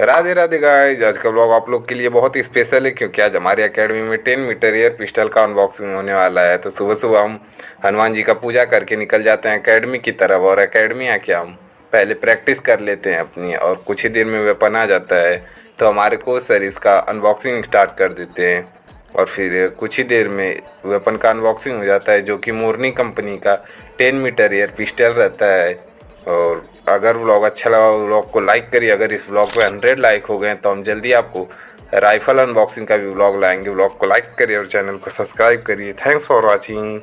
Radhe Radhe guys. आज का vlog आप लोग के लिए बहुत ही स्पेशल है क्योंकि आज हमारी एकेडमी में 10 मीटर एयर पिस्टल का अनबॉक्सिंग होने वाला है। तो सुबह सुबह हम हनुमान जी का पूजा करके निकल जाते हैं एकेडमी की तरफ, और एकेडमी आके हम पहले प्रैक्टिस कर लेते हैं अपनी, और कुछ ही देर में वेपन आ जाता है। तो हमारे कोच सर इसका अनबॉक्सिंग स्टार्ट कर देते हैं, और फिर कुछ ही देर में वेपन का अनबॉक्सिंग हो जाता है, जो कि मोरनी कंपनी का 10 मीटर एयर पिस्टल रहता है। और अगर व्लॉग अच्छा लगा व्लॉग को लाइक करिए। अगर इस व्लॉग पे 100 लाइक हो गए तो हम जल्दी आपको राइफल अनबॉक्सिंग का भी व्लॉग लाएंगे। व्लॉग को लाइक करिए और चैनल को सब्सक्राइब करिए। Thanks for watching.